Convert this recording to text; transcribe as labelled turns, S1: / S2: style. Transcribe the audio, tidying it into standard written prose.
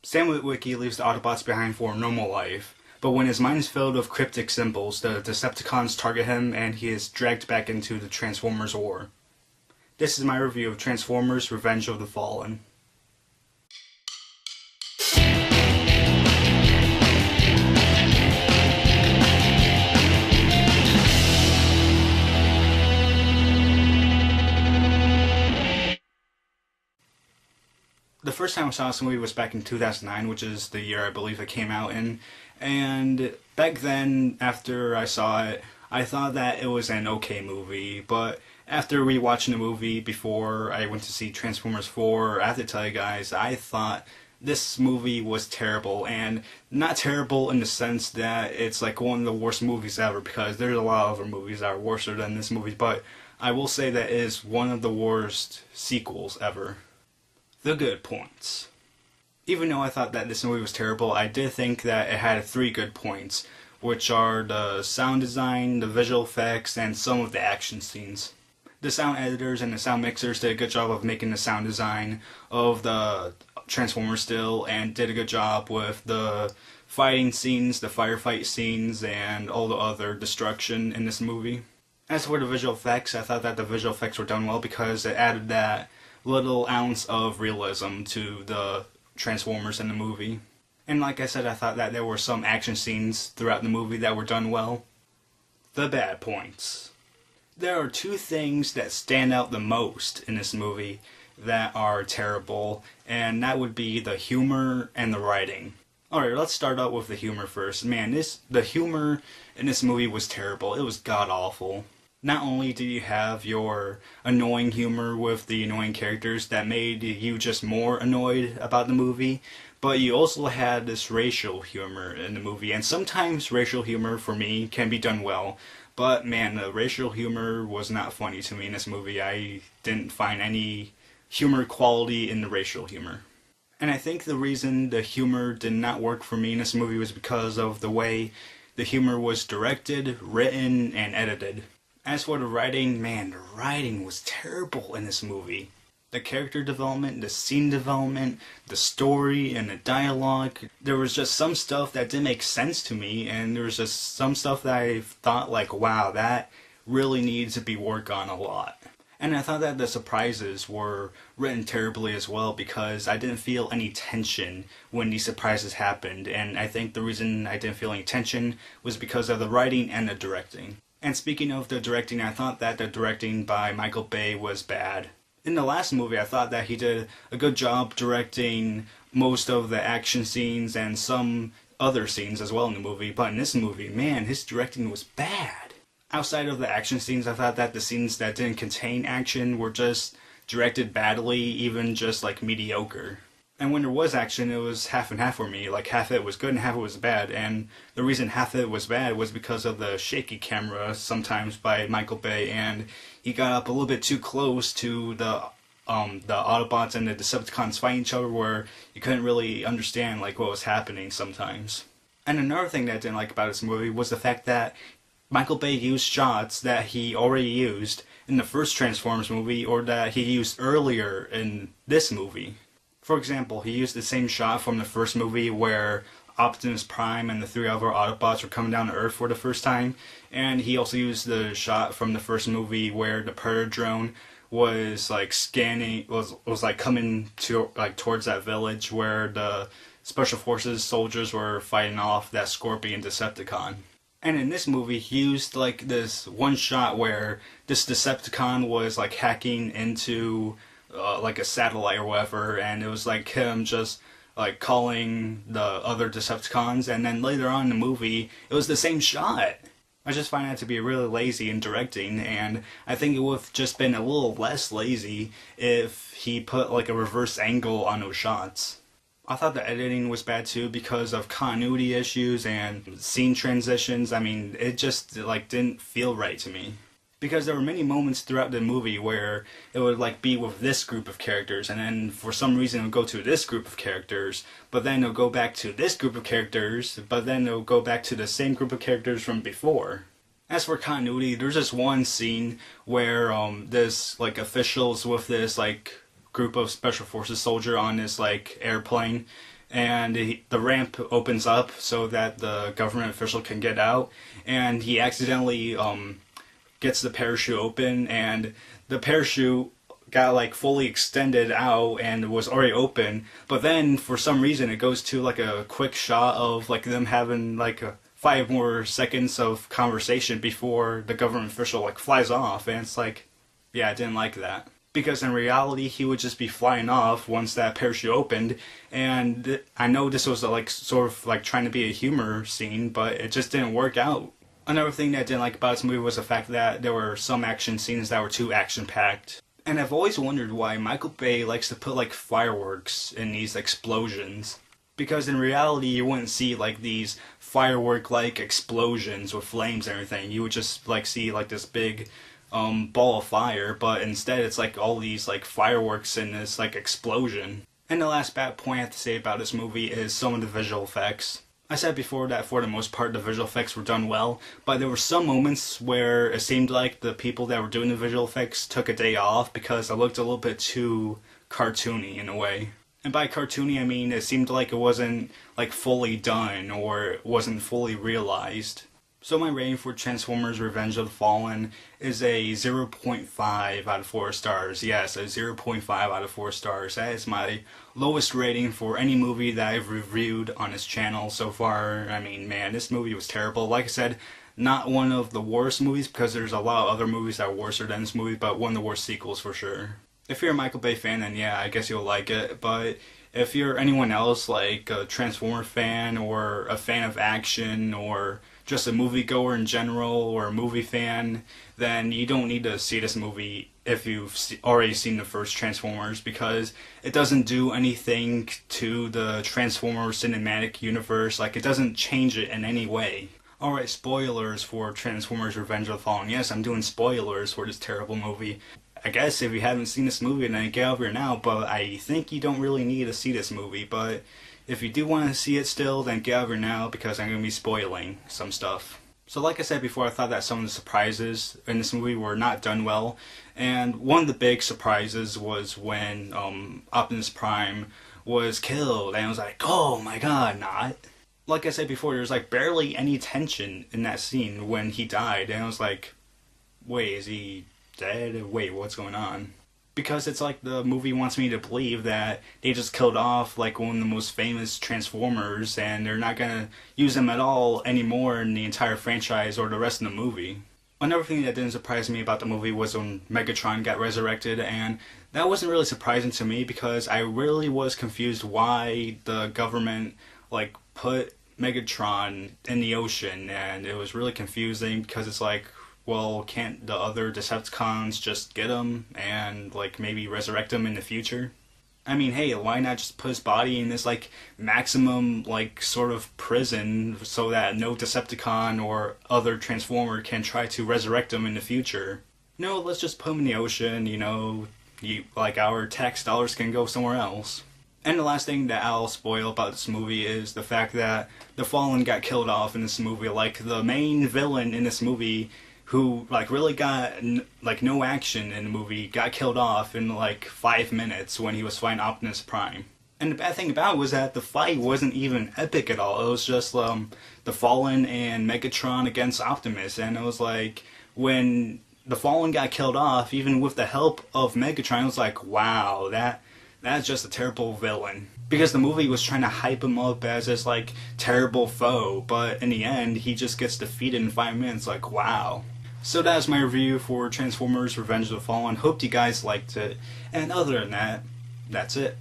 S1: Sam Witwicky leaves the Autobots behind for normal life, but when his mind is filled with cryptic symbols, the Decepticons target him and he is dragged back into the Transformers war. This is my review of Transformers: Revenge of the Fallen. The first time I saw this movie was back in 2009, which is the year I believe it came out in. And back then, after I saw it, I thought that it was an okay movie. But after rewatching the movie before I went to see Transformers 4, I have to tell you guys, I thought this movie was terrible. And not terrible in the sense that it's like one of the worst movies ever, because there's a lot of other movies that are worse than this movie. But I will say that it is one of the worst sequels ever. The good points. Even though I thought that this movie was terrible, I did think that it had 3 good points, which are the sound design, the visual effects, and some of the action scenes. The sound editors and the sound mixers did a good job of making the sound design of the Transformers still, and did a good job with the fighting scenes, the firefight scenes, and all the other destruction in this movie. As for the visual effects, I thought that the visual effects were done well because it added that little ounce of realism to the Transformers in the movie. And like I said, I thought that there were some action scenes throughout the movie that were done well. The bad points. There are 2 things that stand out the most in this movie that are terrible, and that would be the humor and the writing. Alright, let's start out with the humor first. Man, the humor in this movie was terrible. It was god-awful. Not only do you have your annoying humor with the annoying characters that made you just more annoyed about the movie, but you also had this racial humor in the movie, and sometimes racial humor for me can be done well, but man, the racial humor was not funny to me in this movie. I didn't find any humor quality in the racial humor. And I think the reason the humor did not work for me in this movie was because of the way the humor was directed, written, and edited. As for the writing, man, the writing was terrible in this movie. The character development, the scene development, the story, and the dialogue. There was just some stuff that didn't make sense to me, and there was just some stuff that I thought like, wow, that really needs to be worked on a lot. And I thought that the surprises were written terribly as well, because I didn't feel any tension when these surprises happened, and I think the reason I didn't feel any tension was because of the writing and the directing. And speaking of the directing, I thought that the directing by Michael Bay was bad. In the last movie, I thought that he did a good job directing most of the action scenes and some other scenes as well in the movie, but in this movie, man, his directing was bad. Outside of the action scenes, I thought that the scenes that didn't contain action were just directed badly, even just like mediocre. And when there was action, it was half and half for me. Like, half of it was good and half of it was bad. And the reason half of it was bad was because of the shaky camera sometimes by Michael Bay. And he got up a little bit too close to the Autobots and the Decepticons fighting each other, where you couldn't really understand like what was happening sometimes. And another thing that I didn't like about this movie was the fact that Michael Bay used shots that he already used in the first Transformers movie, or that he used earlier in this movie. For example, he used the same shot from the first movie where Optimus Prime and the 3 other Autobots were coming down to Earth for the first time, and he also used the shot from the first movie where the Predator drone was like scanning, was like coming to like towards that village where the Special Forces soldiers were fighting off that Scorpion Decepticon. And in this movie, he used like this one shot where this Decepticon was like hacking into like a satellite or whatever, and it was like him just like calling the other Decepticons, and then later on in the movie, it was the same shot. I just find that to be really lazy in directing, and I think it would have just been a little less lazy if he put like a reverse angle on those shots. I thought the editing was bad too because of continuity issues and scene transitions. I mean, it just like didn't feel right to me. Because there were many moments throughout the movie where it would like be with this group of characters, and then for some reason it would go to this group of characters, but then it'll go back to this group of characters, but then it'll go back to the same group of characters from before. As for continuity, there's this one scene where this like officials with this like group of special forces soldier on this like airplane, and the ramp opens up so that the government official can get out, and he accidentally gets the parachute open, and the parachute got like fully extended out and was already open, but then for some reason it goes to like a quick shot of like them having like 5 more seconds of conversation before the government official like flies off, and it's like, yeah, I didn't like that. Because in reality, he would just be flying off once that parachute opened, and I know this was like sort of like trying to be a humor scene, but it just didn't work out. Another thing that I didn't like about this movie was the fact that there were some action scenes that were too action-packed. And I've always wondered why Michael Bay likes to put like fireworks in these explosions. Because in reality, you wouldn't see like these firework-like explosions with flames and everything. You would just like see like this big ball of fire, but instead it's like all these like fireworks in this like explosion. And the last bad point I have to say about this movie is some of the visual effects. I said before that for the most part the visual effects were done well, but there were some moments where it seemed like the people that were doing the visual effects took a day off because it looked a little bit too cartoony in a way. And by cartoony I mean it seemed like it wasn't like fully done or it wasn't fully realized. So my rating for Transformers Revenge of the Fallen is a 0.5 out of 4 stars. Yes, a 0.5 out of 4 stars. That is my lowest rating for any movie that I've reviewed on this channel so far. I mean, man, this movie was terrible. Like I said, not one of the worst movies because there's a lot of other movies that are worse than this movie, but one of the worst sequels for sure. If you're a Michael Bay fan, then yeah, I guess you'll like it, but if you're anyone else, like a Transformer fan or a fan of action or just a moviegoer in general or a movie fan, then you don't need to see this movie if you've already seen the first Transformers, because it doesn't do anything to the Transformers cinematic universe. Like, it doesn't change it in any way. Alright, spoilers for Transformers Revenge of the Fallen. Yes, I'm doing spoilers for this terrible movie. I guess if you haven't seen this movie, then get over here now, but I think you don't really need to see this movie, but if you do want to see it still, then get over now because I'm going to be spoiling some stuff. So like I said before, I thought that some of the surprises in this movie were not done well, and one of the big surprises was when Optimus Prime was killed, and I was like, oh my god, not. Like I said before, there's like barely any tension in that scene when he died, and I was like, wait, is he dead? Wait, what's going on? Because it's like the movie wants me to believe that they just killed off like one of the most famous Transformers and they're not gonna use them at all anymore in the entire franchise or the rest of the movie. Another thing that didn't surprise me about the movie was when Megatron got resurrected, and that wasn't really surprising to me because I really was confused why the government like put Megatron in the ocean, and it was really confusing because it's like, well, can't the other Decepticons just get him and, like, maybe resurrect him in the future? I mean, hey, why not just put his body in this, like, maximum, like, sort of prison so that no Decepticon or other Transformer can try to resurrect him in the future? No, let's just put him in the ocean, you know, like, our tax dollars can go somewhere else. And the last thing that I'll spoil about this movie is the fact that the Fallen got killed off in this movie. Like, the main villain in this movie, who like really got like no action in the movie, got killed off in like 5 minutes when he was fighting Optimus Prime. And the bad thing about it was that the fight wasn't even epic at all. It was just the Fallen and Megatron against Optimus, and it was like when the Fallen got killed off, even with the help of Megatron, it was like, wow, that's just a terrible villain. Because the movie was trying to hype him up as this like terrible foe, but in the end he just gets defeated in 5 minutes. Like, wow. So that's my review for Transformers Revenge of the Fallen. Hope you guys liked it. And other than that, that's it.